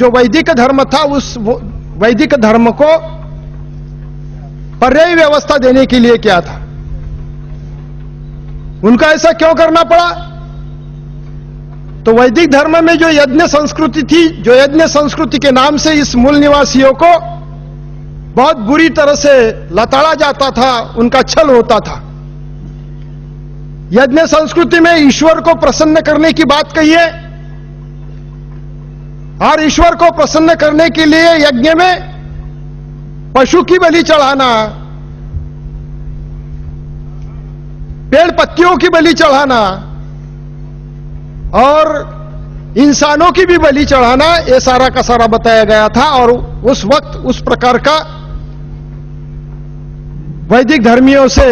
जो वैदिक धर्म था उस वैदिक धर्म को पर्यायी व्यवस्था देने के लिए किया था। उनका ऐसा क्यों करना पड़ा? तो वैदिक धर्म में जो यज्ञ संस्कृति थी, जो यज्ञ संस्कृति के नाम से इस मूल निवासियों को बहुत बुरी तरह से लताड़ा जाता था, उनका छल होता था। यज्ञ संस्कृति में ईश्वर को प्रसन्न करने की बात कही है, और ईश्वर को प्रसन्न करने के लिए यज्ञ में पशु की बलि चढ़ाना, पेड़ पत्तियों की बलि चढ़ाना और इंसानों की भी बलि चढ़ाना, ये सारा का सारा बताया गया था। और उस वक्त उस प्रकार का वैदिक धर्मियों से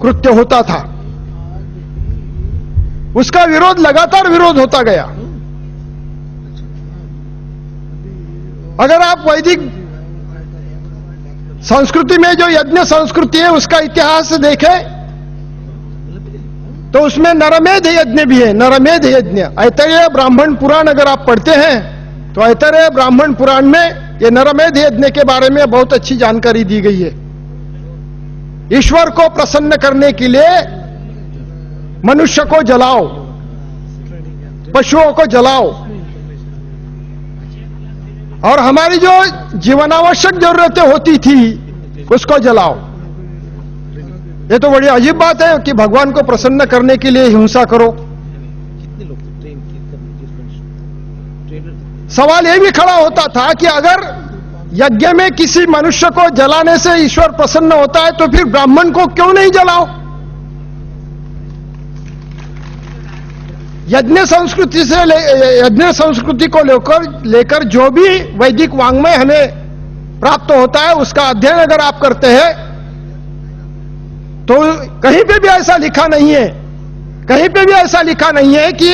कृत्य होता था। उसका विरोध, लगातार विरोध होता गया। अगर आप वैदिक संस्कृति में जो यज्ञ संस्कृति है उसका इतिहास देखें तो उसमें नरमेध यज्ञ भी है। नरमेध यज्ञ, ऐतरेय ब्राह्मण पुराण अगर आप पढ़ते हैं तो ऐतरेय ब्राह्मण पुराण में ये नरमेध यज्ञ के बारे में बहुत अच्छी जानकारी दी गई है। ईश्वर को प्रसन्न करने के लिए मनुष्य को जलाओ, पशुओं को जलाओ, और हमारी जो जीवनावश्यक जरूरतें होती थी उसको जलाओ। ये तो बड़ी अजीब बात है कि भगवान को प्रसन्न करने के लिए हिंसा करो। सवाल यह भी खड़ा होता था कि अगर यज्ञ में किसी मनुष्य को जलाने से ईश्वर प्रसन्न होता है तो फिर ब्राह्मण को क्यों नहीं जलाओ? यज्ञ संस्कृति से यज्ञ संस्कृति को लेकर जो भी वैदिक वाङ्मय हमें प्राप्त होता है उसका अध्ययन अगर आप करते हैं तो कहीं पे भी ऐसा लिखा नहीं है, कहीं पे भी ऐसा लिखा नहीं है कि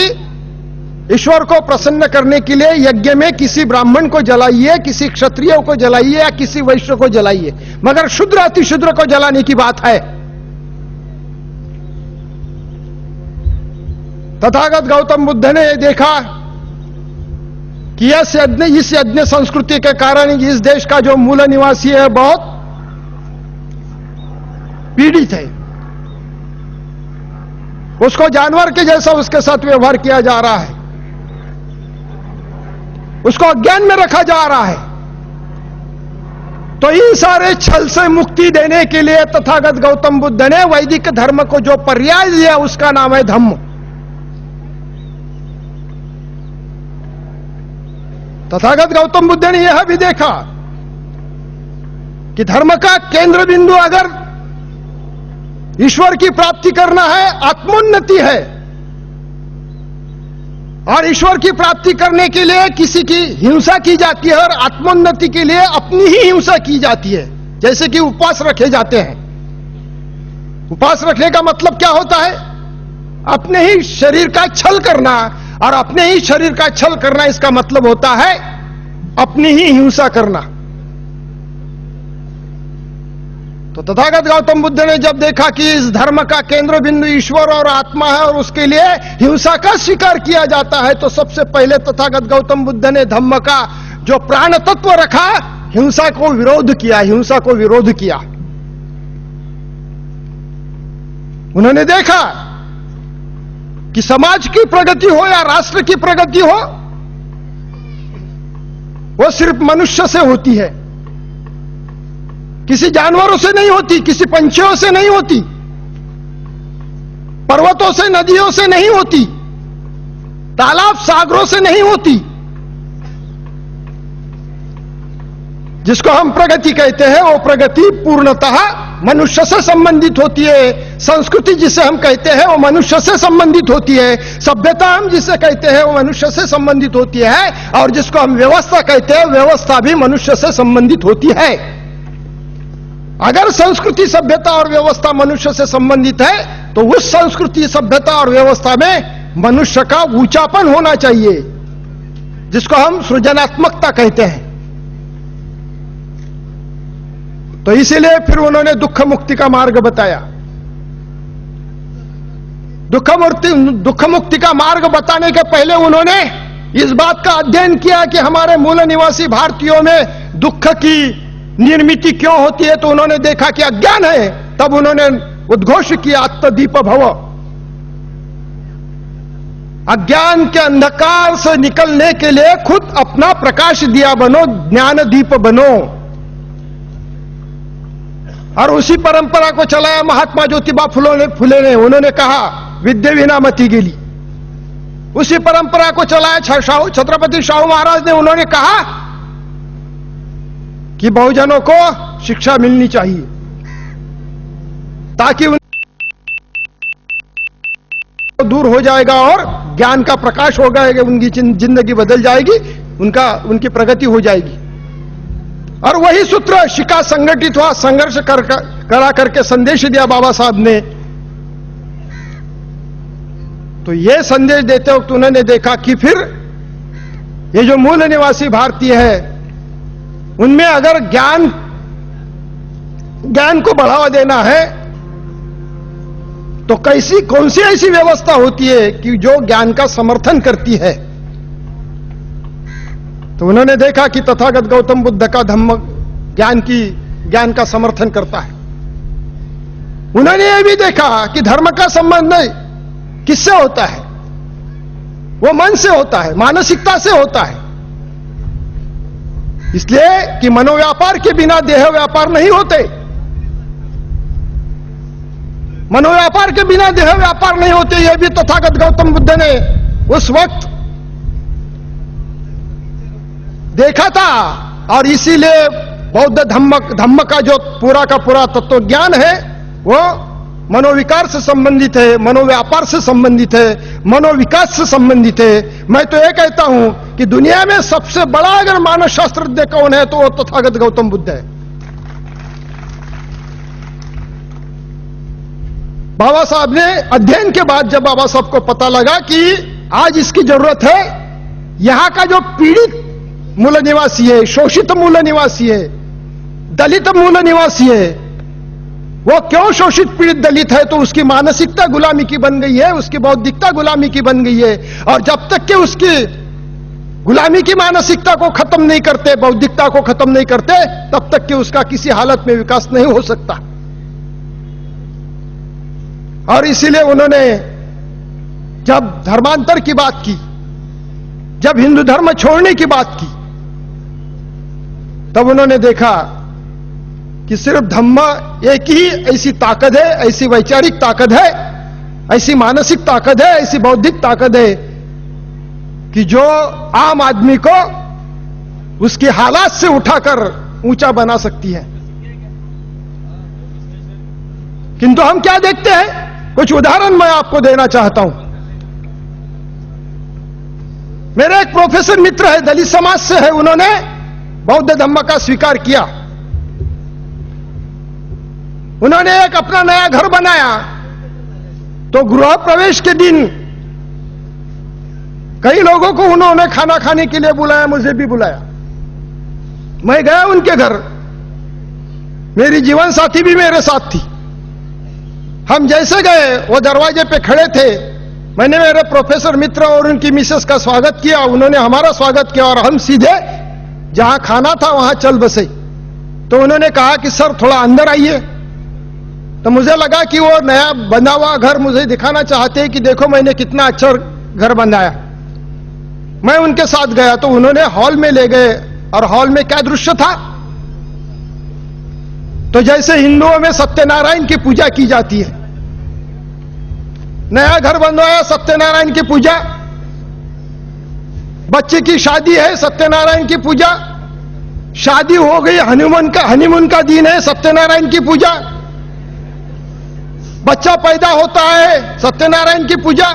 ईश्वर को प्रसन्न करने के लिए यज्ञ में किसी ब्राह्मण को जलाइए, किसी क्षत्रिय को जलाइए या किसी वैश्य को जलाइए, मगर शूद्र अतिशूद्र को जलाने की बात है। तथागत गौतम बुद्ध ने देखा कि इस यज्ञ संस्कृति के कारण इस देश का जो मूल निवासी है बहुत पीड़ित है, उसको जानवर के जैसा उसके साथ व्यवहार किया जा रहा है, उसको अज्ञान में रखा जा रहा है। तो इन सारे छल से मुक्ति देने के लिए तथागत गौतम बुद्ध ने वैदिक धर्म को जो पर्याय दिया उसका नाम है धम्म। तथागत गौतम बुद्ध ने यह भी देखा कि धर्म का केंद्र बिंदु अगर ईश्वर की प्राप्ति करना है, आत्मोन्नति है, और ईश्वर की प्राप्ति करने के लिए किसी की हिंसा की जाती है और आत्मोन्नति के लिए अपनी ही हिंसा की जाती है। जैसे कि उपवास रखे जाते हैं। उपवास रखने का मतलब क्या होता है? अपने ही शरीर का छल करना, और अपने ही शरीर का छल करना इसका मतलब होता है अपनी ही हिंसा करना। तो तथागत गौतम बुद्ध ने जब देखा कि इस धर्म का केंद्र बिंदु ईश्वर और आत्मा है और उसके लिए हिंसा का स्वीकार किया जाता है, तो सबसे पहले तथागत गौतम बुद्ध ने धम्म का जो प्राण तत्व रखा, हिंसा को विरोध किया, हिंसा को विरोध किया। उन्होंने देखा कि समाज की प्रगति हो या राष्ट्र की प्रगति हो, वो सिर्फ मनुष्य से होती है, किसी जानवरों से नहीं होती, किसी पंछियों से नहीं होती, पर्वतों से, नदियों से नहीं होती, तालाब सागरों से नहीं होती। जिसको हम प्रगति कहते हैं वो प्रगति पूर्णतः मनुष्य से संबंधित होती है। संस्कृति जिसे हम कहते हैं वो मनुष्य से संबंधित होती है। सभ्यता हम जिसे कहते हैं वो मनुष्य से संबंधित होती है, और जिसको हम व्यवस्था कहते हैं व्यवस्था भी मनुष्य से संबंधित होती है। अगर संस्कृति, सभ्यता और व्यवस्था मनुष्य से संबंधित है तो उस संस्कृति, सभ्यता और व्यवस्था में मनुष्य का ऊंचापन होना चाहिए, जिसको हम सृजनात्मकता कहते हैं। तो इसीलिए फिर उन्होंने दुख मुक्ति का मार्ग बताया। दुख मुक्ति का मार्ग बताने के पहले उन्होंने इस बात का अध्ययन किया कि हमारे मूल निवासी भारतीयों में दुख की निर्मिति क्यों होती है, तो उन्होंने देखा कि अज्ञान है। तब उन्होंने उद्घोष किया आत्मदीप भव, अज्ञान के अंधकार से निकलने के लिए खुद अपना प्रकाश दिया बनो, ज्ञान दीप बनो। और उसी परंपरा को चलाया महात्मा ज्योतिबा फुले ने। उन्होंने कहा विद्या विना मति गेली। उसी परंपरा को चलाया छत्रपति शाहू महाराज ने। उन्होंने कहा कि बहुजनों को शिक्षा मिलनी चाहिए ताकि दूर हो जाएगा और ज्ञान का प्रकाश हो जाएगा, उनकी जिंदगी बदल जाएगी, उनकी प्रगति हो जाएगी। और वही सूत्र शिका संगठित हुआ, संघर्ष करा करके संदेश दिया बाबा साहब ने। तो यह संदेश देते वक्त उन्होंने देखा कि फिर ये जो मूल निवासी भारतीय है उनमें अगर ज्ञान को बढ़ावा देना है तो कौन सी ऐसी व्यवस्था होती है कि जो ज्ञान का समर्थन करती है। तो उन्होंने देखा कि तथागत गौतम बुद्ध का धम्म ज्ञान का समर्थन करता है। उन्होंने यह भी देखा कि धर्म का संबंध किससे होता है, वो मन से होता है, मानसिकता से होता है। इसलिए कि मनोव्यापार के बिना देह व्यापार नहीं होते, मनोव्यापार के बिना देह व्यापार नहीं होते। यह भी तथागत गौतम बुद्ध ने उस वक्त देखा था। और इसीलिए बौद्ध धम्म का जो पूरा का पूरा तत्व ज्ञान है वो मनोविकार से संबंधित है, मनोव्यापार से संबंधित है, मनोविकास से संबंधित है। मैं तो यह कहता हूं कि दुनिया में सबसे बड़ा अगर मानव शास्त्रज्ञ कौन है तो वो तथागत गौतम बुद्ध है। बाबा साहब ने अध्ययन के बाद जब बाबा साहब को पता लगा कि आज इसकी जरूरत है, यहां का जो पीड़ित मूल निवासी है, शोषित मूल निवासी है, दलित मूल निवासी है, वो क्यों शोषित पीड़ित दलित है, तो उसकी मानसिकता गुलामी की बन गई है, उसकी बौद्धिकता गुलामी की बन गई है। और जब तक कि उसकी गुलामी की मानसिकता को खत्म नहीं करते, बौद्धिकता को खत्म नहीं करते, तब तक कि उसका किसी हालत में विकास नहीं हो सकता। और इसीलिए उन्होंने जब धर्मांतर की बात की, जब हिंदू धर्म छोड़ने की बात की, तब उन्होंने देखा कि सिर्फ धम्म एक ही ऐसी ताकत है, ऐसी वैचारिक ताकत है, ऐसी मानसिक ताकत है, ऐसी बौद्धिक ताकत है कि जो आम आदमी को उसके हालात से उठाकर ऊंचा बना सकती है। किंतु हम क्या देखते हैं, कुछ उदाहरण मैं आपको देना चाहता हूं। मेरे एक प्रोफेसर मित्र है, दलित समाज से है, उन्होंने बौद्ध धम्म का स्वीकार किया। उन्होंने एक अपना नया घर बनाया, तो गृह प्रवेश के दिन कई लोगों को उन्होंने खाना खाने के लिए बुलाया, मुझे भी बुलाया। मैं गया उनके घर, मेरी जीवन साथी भी मेरे साथ थी। हम जैसे गए, वो दरवाजे पे खड़े थे। मैंने मेरे प्रोफेसर मित्र और उनकी मिसेस का स्वागत किया, उन्होंने हमारा स्वागत किया और हम सीधे जहां खाना था वहां चल बसे। तो उन्होंने कहा कि सर थोड़ा अंदर आइए। तो मुझे लगा कि वो नया बना हुआ घर मुझे दिखाना चाहते हैं कि देखो मैंने कितना अच्छा घर बनाया। मैं उनके साथ गया तो उन्होंने हॉल में ले गए, और हॉल में क्या दृश्य था, तो जैसे हिंदुओं में सत्यनारायण की पूजा की जाती है। नया घर बनवाया, सत्यनारायण की पूजा, बच्चे की शादी है, सत्यनारायण की पूजा, शादी हो गई, हनीमून का दिन है, सत्यनारायण की पूजा, बच्चा पैदा होता है, सत्यनारायण की पूजा,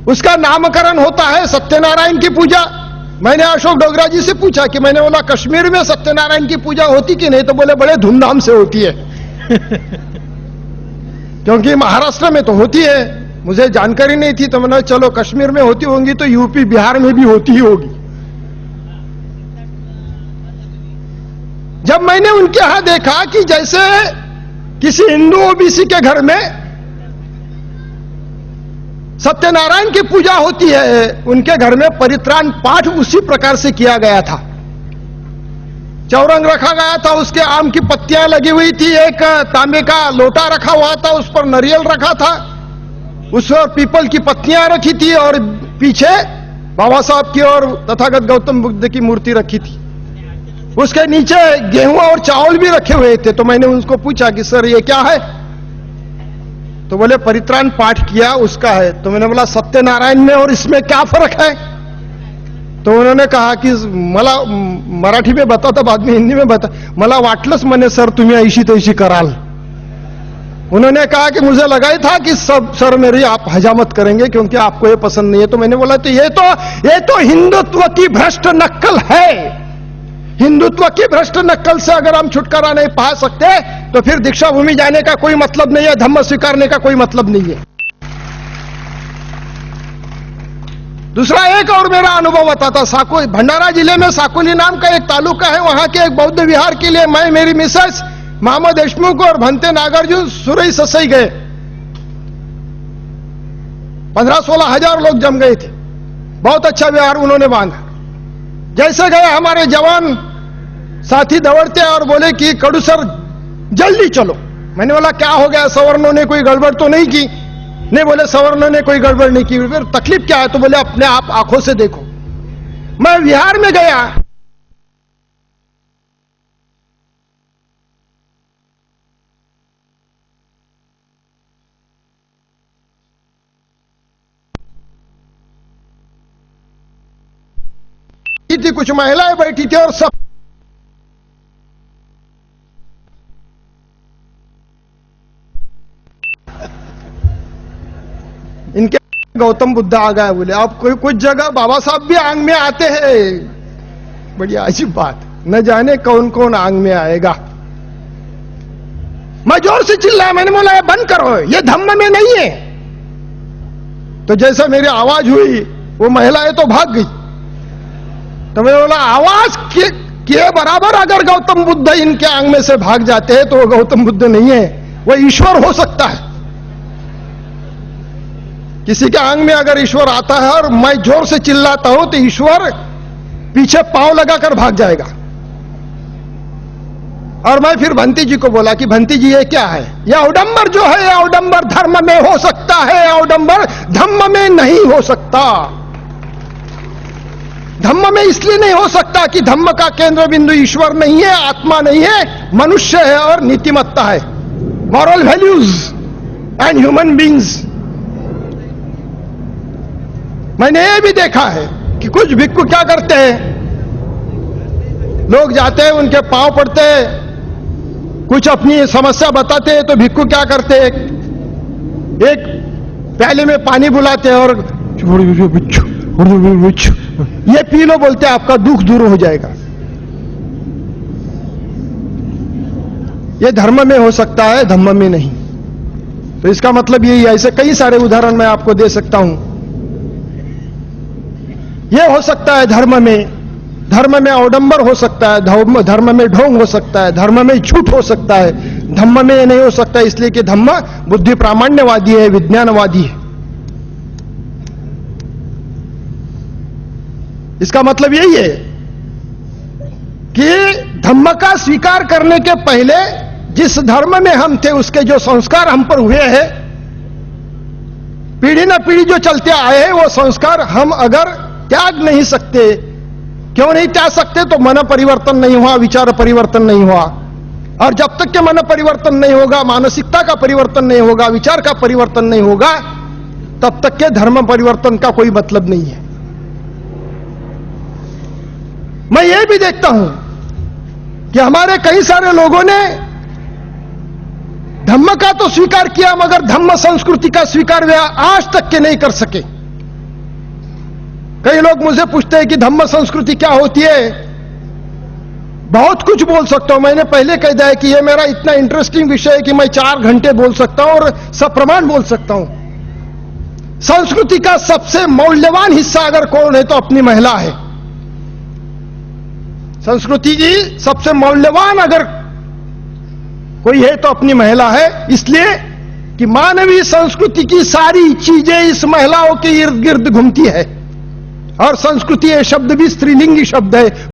उसका नामकरण होता है, सत्यनारायण की पूजा। मैंने अशोक डोगरा जी से पूछा कि मैंने बोला कश्मीर में सत्यनारायण की पूजा होती कि नहीं, तो बोले बड़े धूमधाम से होती है क्योंकि महाराष्ट्र में तो होती है, मुझे जानकारी नहीं थी। तो मैंने चलो कश्मीर में होती होंगी तो यूपी बिहार में भी होती ही होगी। जब मैंने उनके यहां देखा कि जैसे किसी हिंदू ओबीसी के घर में सत्यनारायण की पूजा होती है, उनके घर में परित्राण पाठ उसी प्रकार से किया गया था। चौरंग रखा गया था, उसके आम की पत्तियां लगी हुई थी, एक तांबे का लोटा रखा हुआ था, उस पर नारियल रखा था, उस पर पीपल की पत्तियां रखी थी और पीछे बाबा साहब की और तथागत गौतम बुद्ध की मूर्ति रखी थी। उसके नीचे गेहूं और चावल भी रखे हुए थे। तो मैंने उनको पूछा कि सर ये क्या है? तो बोले परित्राण पाठ किया उसका है। तो मैंने बोला सत्यनारायण में और इसमें क्या फर्क है? तो उन्होंने कहा कि मला मराठी में बताता, बाद में हिंदी में बता, मला वाटलंच म्हणे सर तुम्ही ऐशी तैशी कराल। उन्होंने कहा कि मुझे लगा ही था कि सब सर मेरी आप हजामत करेंगे क्योंकि आपको ये पसंद नहीं है। तो मैंने बोला तो ये तो हिंदुत्व की भ्रष्ट नक्कल है। हिंदुत्व की भ्रष्ट नक्कल से अगर हम छुटकारा नहीं पा सकते तो फिर दीक्षा भूमि जाने का कोई मतलब नहीं है, धम्म स्वीकारने का कोई मतलब नहीं है। दूसरा एक और मेरा अनुभव बताता, साकोली भंडारा जिले में साकोली नाम का एक तालुका है, वहां के एक बौद्ध विहार के लिए मैं, मेरी मिसेस, मोहम्मद देशमुख और भंते नागार्जुन सुरई ससई गए। 15-16 हजार लोग जम गए थे। बहुत अच्छा विहार उन्होंने बांधा। जैसे गए हमारे जवान साथी दौड़ते और बोले कि कड़ू सर जल्दी चलो। मैंने बोला क्या हो गया, सवर्णों ने कोई गड़बड़ तो नहीं की? नहीं, बोले सवर्णों ने कोई गड़बड़ नहीं की। फिर तकलीफ क्या है? तो बोले अपने आप आंखों से देखो। मैं विहार में गया, थी कुछ महिलाएं बैठी थी और सब इनके गौतम बुद्ध आ गए। बोले अब कोई कुछ जगह बाबा साहब भी आंग में आते हैं। बड़ी अजीब बात, न जाने कौन कौन आंग में आएगा। मैं जोर से चिल्लाया, मैंने बोला ये बंद करो, ये धम्म में नहीं है। तो जैसा मेरी आवाज हुई वो महिलाएं तो भाग गई। तो मैंने बोला आवाज के बराबर अगर गौतम बुद्ध इनके आंग में से भाग जाते हैं तो वो गौतम बुद्ध नहीं है, वो ईश्वर हो सकता है। किसी के आंग में अगर ईश्वर आता है और मैं जोर से चिल्लाता हूं तो ईश्वर पीछे पांव लगाकर भाग जाएगा। और मैं फिर भंती जी को बोला कि भंती जी ये क्या है? यह अवडंबर जो है, यह अवडंबर धर्म में हो सकता है, अवडंबर धम्म में नहीं हो सकता। धम्म में इसलिए नहीं हो सकता कि धम्म का केंद्र बिंदु ईश्वर नहीं है, आत्मा नहीं है, मनुष्य है और नीतिमत्ता है, moral values and human beings. मैंने ये भी देखा है कि कुछ भिक्खु क्या करते हैं, लोग जाते हैं उनके पांव पड़ते हैं, कुछ अपनी समस्या बताते हैं तो भिक्खु क्या करते हैं, एक प्याले में पानी बुलाते हैं और ये पी लो, बोलते हैं आपका दुख दूर हो जाएगा। ये धर्म में हो सकता है, धम्म में नहीं। तो इसका मतलब यही है। ऐसे कई सारे उदाहरण मैं आपको दे सकता हूं। यह हो सकता है धर्म में अवडंबर हो सकता है, धर्म में ढोंग हो सकता है, धर्म में झूठ हो सकता है, धम्म में नहीं हो सकता, इसलिए कि धम्म बुद्धि प्रामाण्यवादी है, विज्ञानवादी है। इसका मतलब यही है कि धम्म का स्वीकार करने के पहले जिस धर्म में हम थे उसके जो संस्कार हम पर हुए हैं, पीढ़ी न पीढ़ी जो चलते आए हैं, वो संस्कार हम अगर त्याग नहीं सकते, क्यों नहीं त्याग सकते? तो मन परिवर्तन नहीं हुआ, विचार परिवर्तन नहीं हुआ। और जब तक के मन परिवर्तन नहीं होगा, मानसिकता का परिवर्तन नहीं होगा, विचार का परिवर्तन नहीं होगा, तब तक के धर्म परिवर्तन का कोई मतलब नहीं है। मैं ये भी देखता हूं कि हमारे कई सारे लोगों ने धम्म का तो स्वीकार किया, मगर धम्म संस्कृति का स्वीकार वे आज तक के नहीं कर सके। कई लोग मुझे पूछते हैं कि धम्म संस्कृति क्या होती है। बहुत कुछ बोल सकता हूं, मैंने पहले कह दिया है कि यह मेरा इतना इंटरेस्टिंग विषय है कि मैं 4 घंटे बोल सकता हूं और सप्रमाण बोल सकता हूं। संस्कृति का सबसे मौल्यवान हिस्सा अगर कौन है तो अपनी महिला है। संस्कृति की सबसे मौल्यवान अगर कोई है तो अपनी महिला है। इसलिए कि मानवीय संस्कृति की सारी चीजें इस महिलाओं के इर्द गिर्द घूमती है। और संस्कृति ये शब्द भी स्त्रीलिंगी शब्द है।